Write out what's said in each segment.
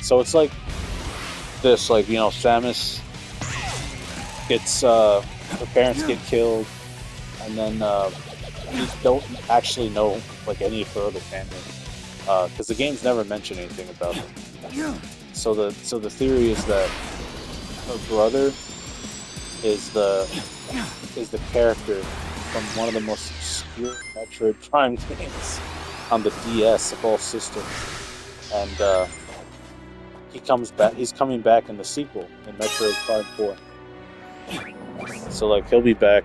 So it's like this, like, Samus gets her parents get killed, and then you don't actually know like any of her other family because the games never mention anything about them. So the theory is that her brother is the is the character from one of the most obscure Metroid Prime games on the DS of all systems, and he comes back. He's coming back in the sequel in Metroid Prime 4. So like he'll be back,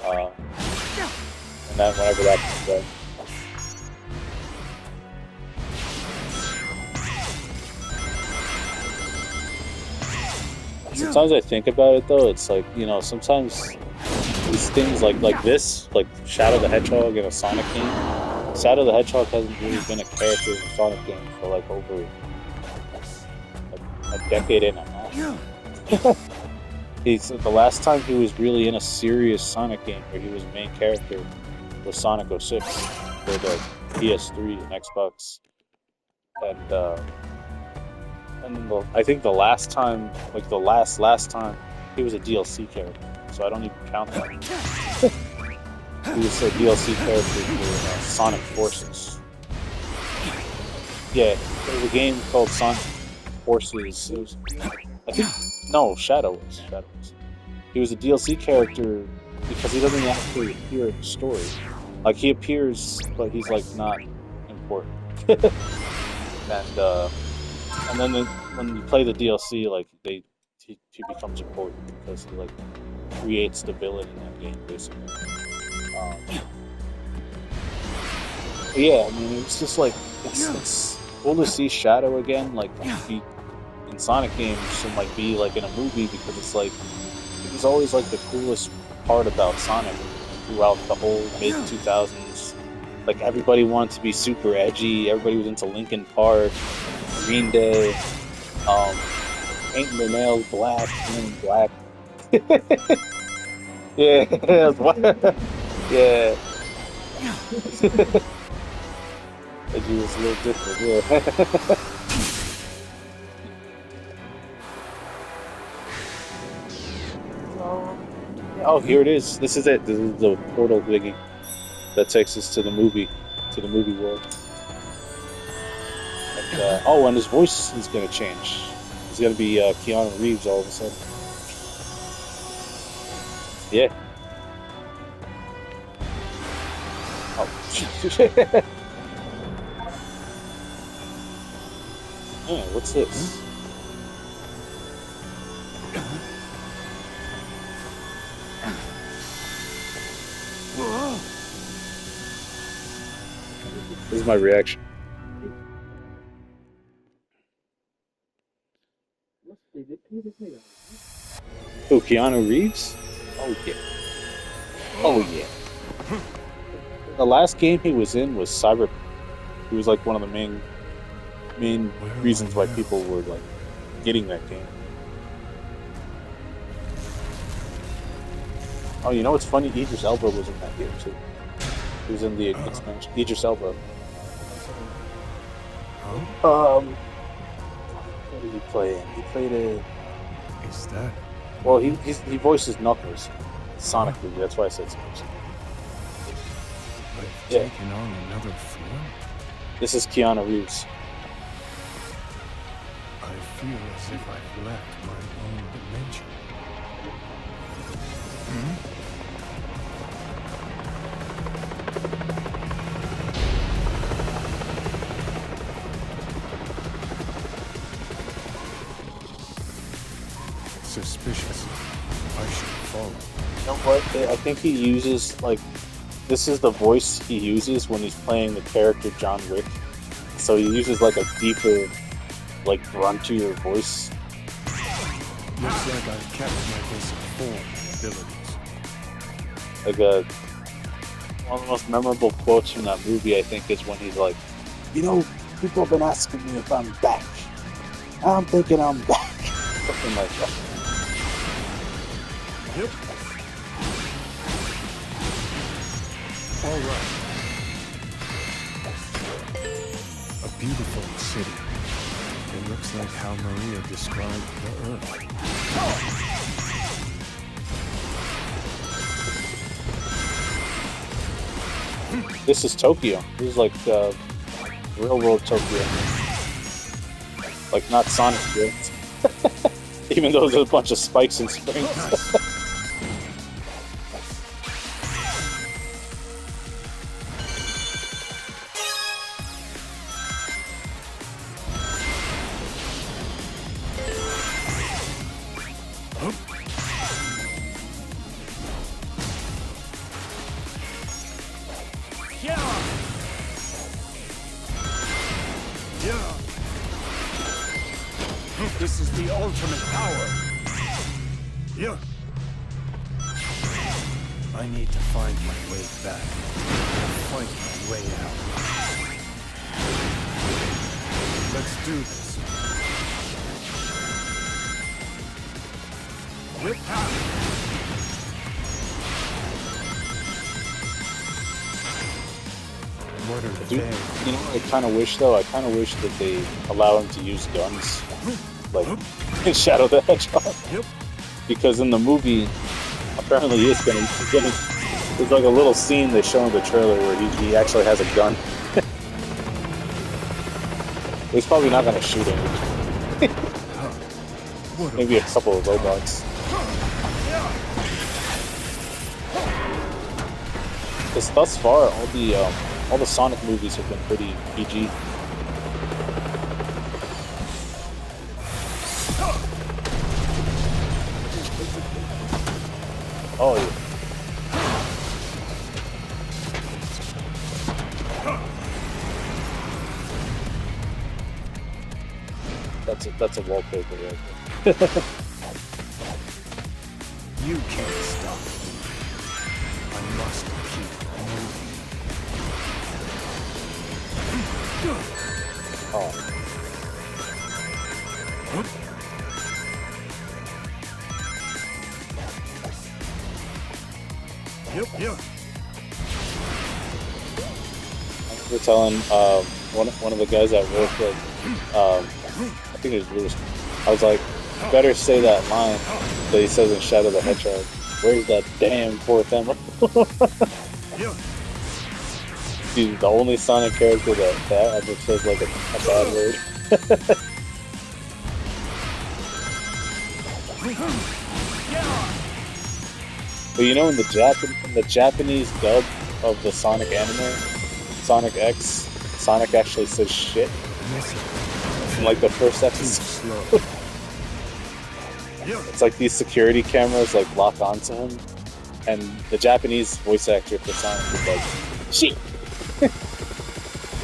and that whenever that comes out. Sometimes I think about it though. It's like sometimes these things like this, like Shadow the Hedgehog in a Sonic game. Shadow the Hedgehog hasn't really been a character in a Sonic game for like over a decade and a half. He's the last time he was really in a serious Sonic game where he was a main character was Sonic 06 for the PS3 and Xbox, and I think the last time, like the last time, he was a DLC character, so I don't even count that. He was a DLC character for Sonic Forces. Yeah, there was a game called Sonic Forces. It was, I think, no, Shadow was. He was a DLC character because he doesn't actually appear in the story. Like he appears, but he's like not important. And then when you play the DLC, like he becomes important because he like creates the villain in that game, basically. Yeah, I mean, it's just like it's cool to see Shadow again, like be in Sonic games and like be like in a movie because it's like it was always like the coolest part about Sonic throughout the whole mid 2000s. Like everybody wanted to be super edgy. Everybody was into Linkin Park, Green Day, painting their nails black, men black. Yeah, yeah. Edgy was a little different. Yeah. Oh, here it is. This is it. This is the portal thingy that takes us to the movie world. And, and his voice is going to change. He's going to be Keanu Reeves all of a sudden. Yeah. Oh. Man, what's this? This is my reaction. Oh, Keanu Reeves? Oh yeah. Oh yeah. The last game he was in was Cyberpunk. He was like one of the main reasons why people were like getting that game. Oh, you know what's funny? Idris Elba was in that game too. He was in the expansion. Idris Elba. What did he play in? He played a. Is that? Well, he voices Knuckles, sonically. That's why I said Sonic. Yeah. Taking on another form? This is Keanu Reeves. I feel as if I've left my own dimension. Suspicious. I should follow. You know what? I think he uses like this is the voice he uses when he's playing the character John Wick. So he uses like a deeper, like gruntier voice. Looks like I've kept my basic form abilities. Like one of the most memorable quotes from that movie, I think, is when he's like, people have been asking me if I'm back. I'm thinking I'm back. Something like that. Yep. All right. A beautiful city. And Looks like how Maria described the Earth. This is Tokyo. This is like real world Tokyo. Like not Sonic Drift. Even though there's a bunch of spikes and springs. This is the ultimate power. Yeah. I need to find my way back. Find my way out. Let's do this. What are Dude, they? you know what I kind of wish though? I kind of wish that they allow him to use guns, like in Shadow the Hedgehog. Yep. Because in the movie, apparently he's gonna. There's like a little scene they show in the trailer where he actually has a gun. He's probably not gonna shoot him. Maybe a couple of robots. Because thus far, all the Sonic movies have been pretty PG. Oh yeah. That's a wallpaper right there. You can't stop me. I must keep moving. Oh. Yep. We're telling one of the guys at work, like, I think it was Lewis. I was like, better say that line that he says in Shadow the Hedgehog. Where's that damn fourth emerald? He's the only Sonic character that ever says like a bad word. But you know, in the Japanese dub of the Sonic anime, Sonic X, Sonic actually says shit in like the first episode. It's like these security cameras like lock onto him, and the Japanese voice actor for Sonic is like shit.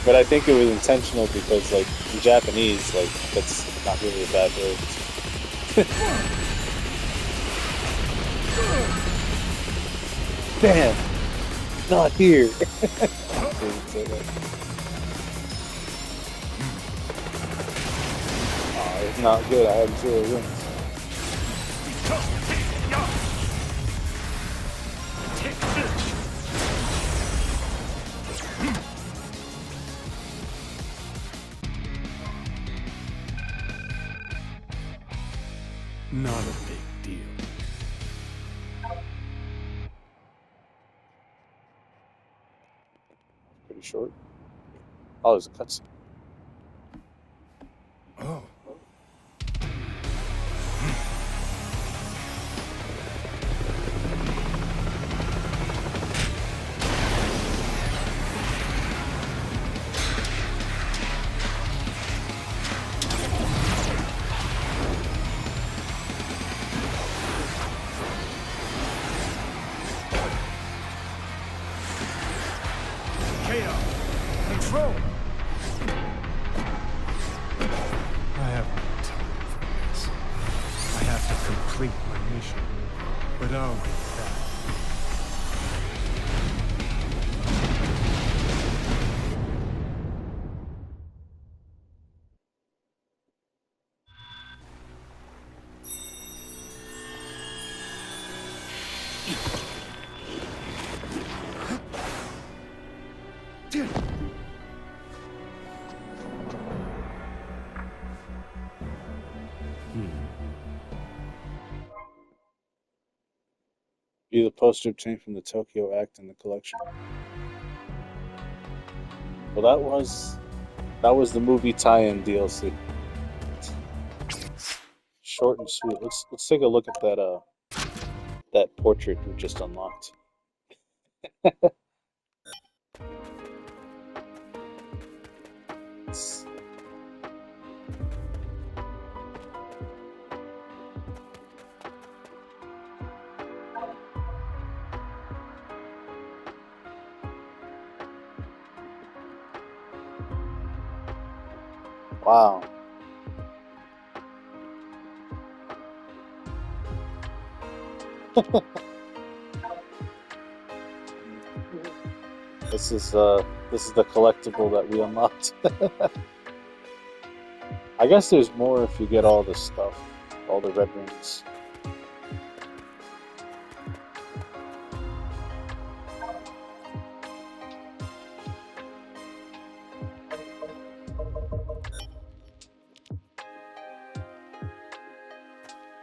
But I think it was intentional because like in Japanese, like that's not really a bad word. Damn, not here. Oh, it's not good. I have 0 wins. Not a big deal. Pretty short. Oh, there's a cutscene. Oh. Control! I have no time for this. I have to complete my mission. But I'll be back. Be the poster obtained from the Tokyo Act in the collection. Well, that was the movie tie-in DLC. Short and sweet. Let's take a look at that portrait we just unlocked. It's- Wow. This is the collectible that we unlocked. I guess there's more if you get all the stuff, all the red rings.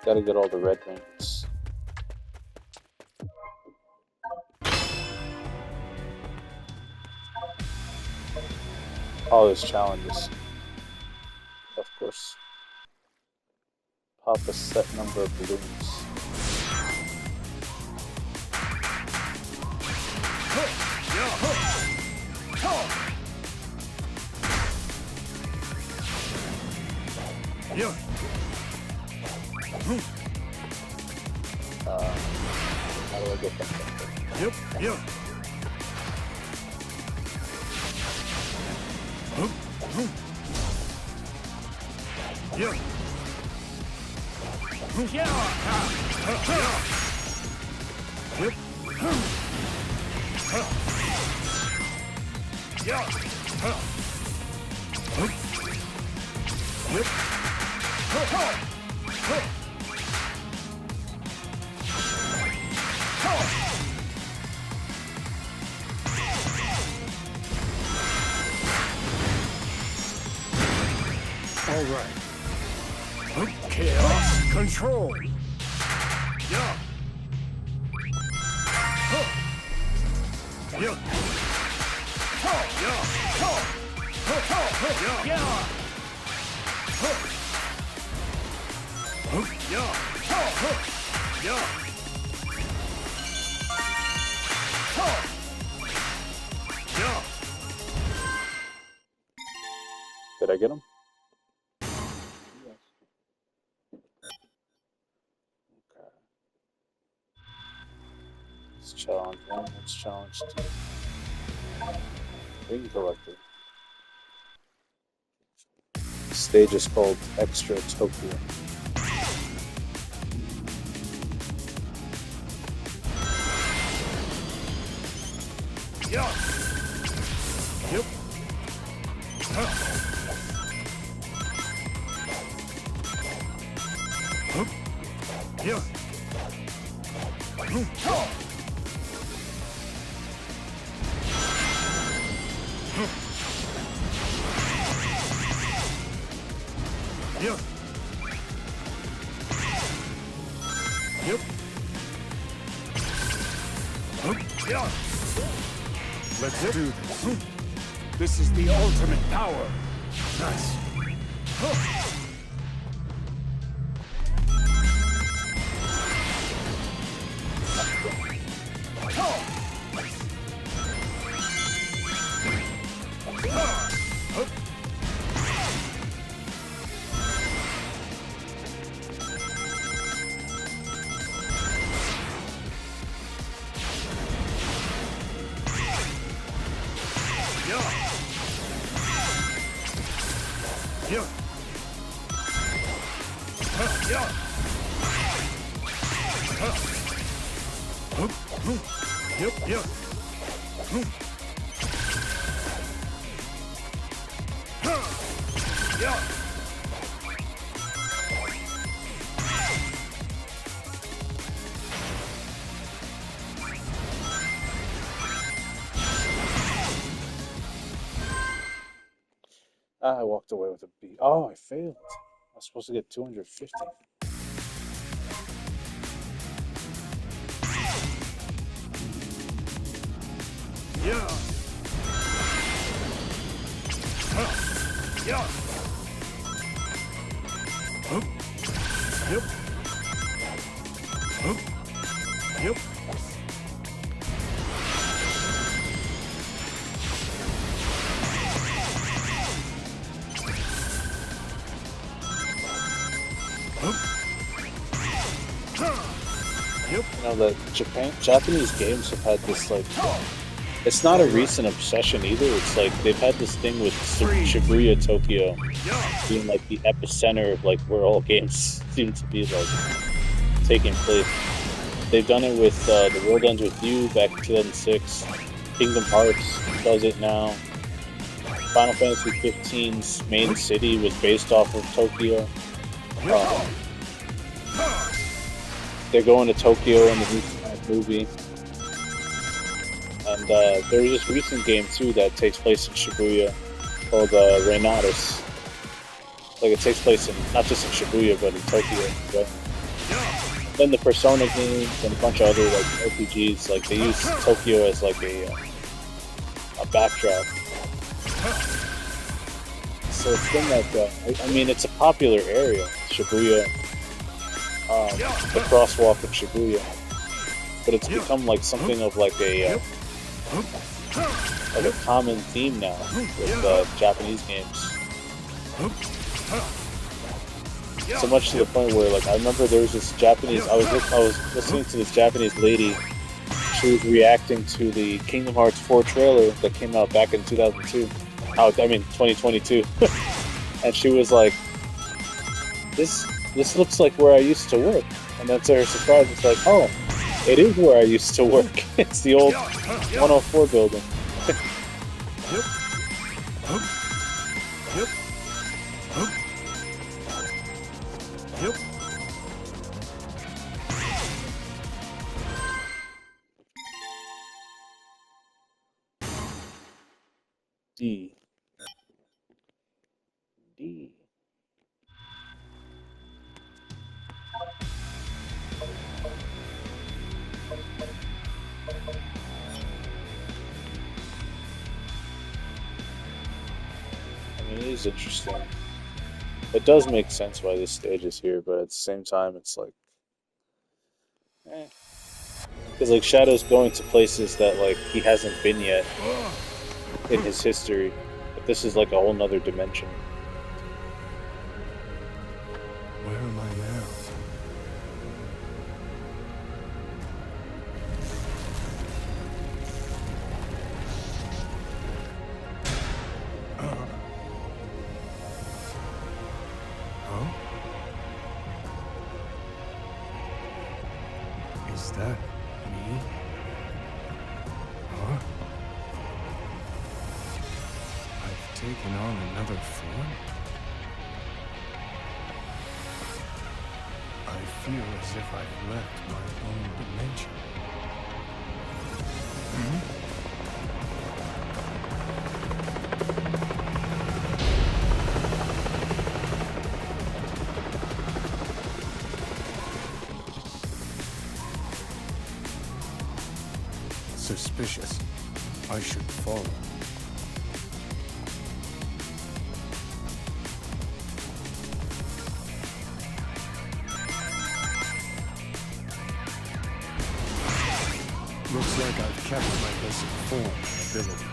Gotta get all the red rings. All those challenges, of course. Pop a set number of balloons. Yeah. How do I get that? Yep. Yeah. Yeah. All right. Chaos control. Yeah. Yeah. Did I get him? Yes. Okay. It's challenge 1, it's challenge 2. Ring collector. The stage is called Extra Tokyo. Yeah. Yep. Yeah. Yeah. Yep. Yeah. Let's do this. This is the ultimate power. Nice. I walked away with a B. Oh, I failed. I was supposed to get 250. Yeah. Yeah. Hup. Yep. Hup. Yep. Yep. You know, the Japanese games have had this like, it's not a recent obsession either. It's like they've had this thing with Shibuya, Tokyo, being like the epicenter of like where all games seem to be like taking place. They've done it with The World Ends With You back in 2006. Kingdom Hearts does it now. Final Fantasy 15's main city was based off of Tokyo. They're going to Tokyo in the new Sonic movie. And there's this recent game too that takes place in Shibuya called Reinatus. Like it takes place in not just in Shibuya but in Tokyo. But then the Persona games and a bunch of other like RPGs, like they use Tokyo as like a backdrop. So it's been like I mean it's a popular area, Shibuya, the crosswalk of Shibuya, but it's become like something of like a common theme now with Japanese games. So much to the point where, like, I remember there was this Japanese. I was listening to this Japanese lady. She was reacting to the Kingdom Hearts 4 trailer that came out back in 2002. I mean 2022, and she was like, "This looks like where I used to work." And then to her surprise, it's like, "Oh, it is where I used to work. It's the old 104 building." Yep. D. I mean, it is interesting. It does make sense why this stage is here, but at the same time, it's like, because like Shadow's going to places that like he hasn't been yet in his history, but this is like a whole nother dimension. Where am I now? Is that me? Huh? I've taken on another form? I feel as if I've left my own dimension. Suspicious. I should follow. Looks like I've kept my basic form abilities.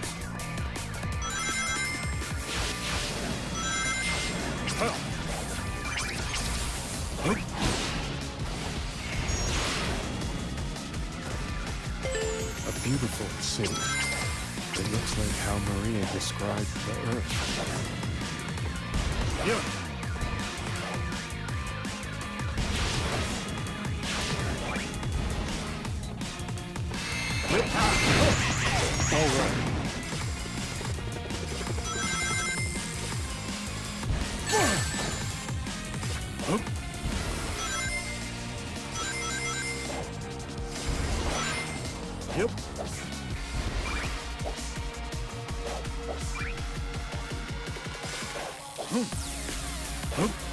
A beautiful city. It looks like how Maria described the Earth. Yeah. All right. Yep.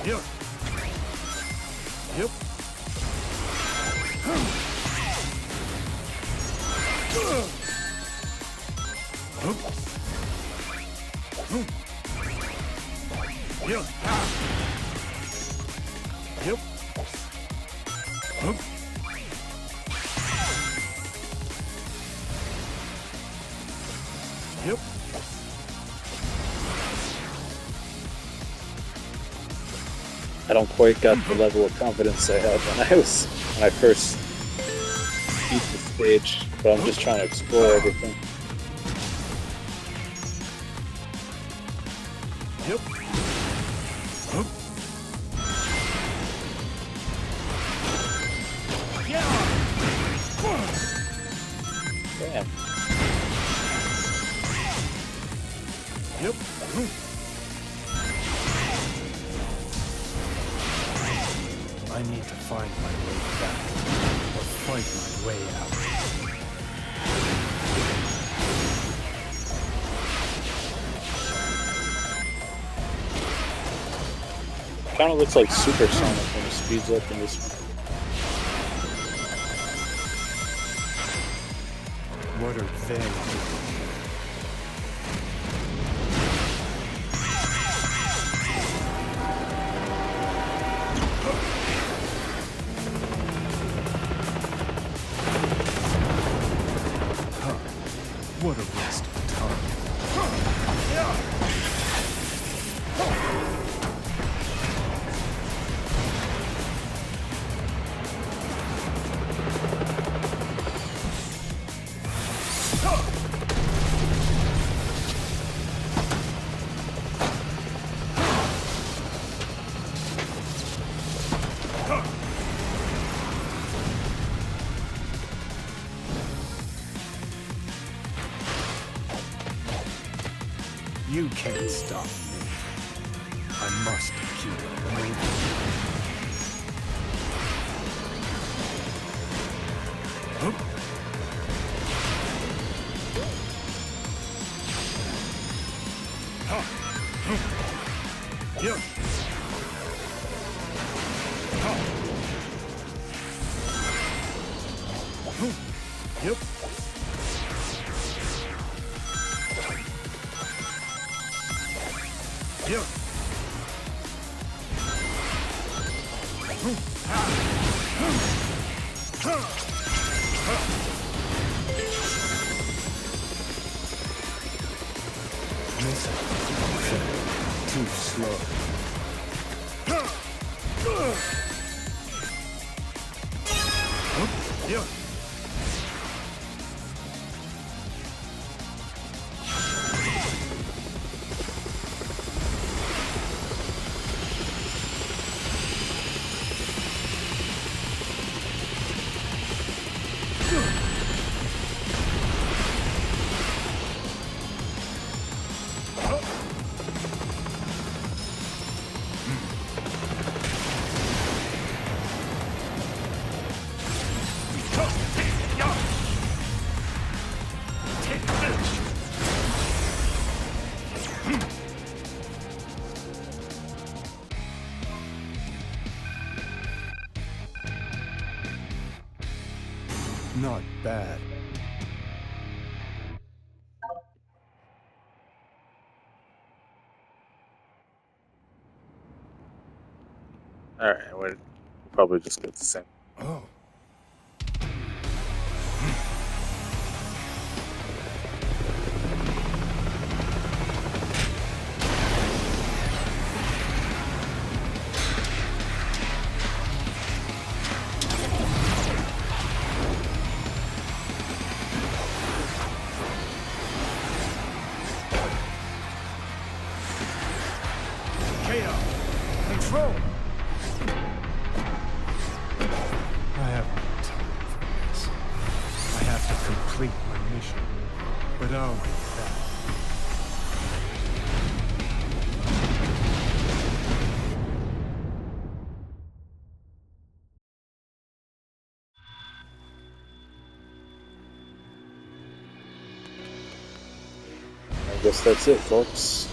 Yep. Yep. Yep. Yep. Yep. I don't quite got the level of confidence I had when I first beat the stage, but I'm just trying to explore everything. Yep. Damn. Yep. I need to find my way back, or fight my way out. Kind of looks like Supersonic when it speeds up in this one. What are they doing? What a waste of time. You can't stop me. I must keep moving. Yeah. Yep. Yep. Too slow. Yeah. Not bad. Alright, we'll probably just get the same. Oh. Control! I have no time for this. I have to complete my mission, but I'll wait back. I guess that's it, folks.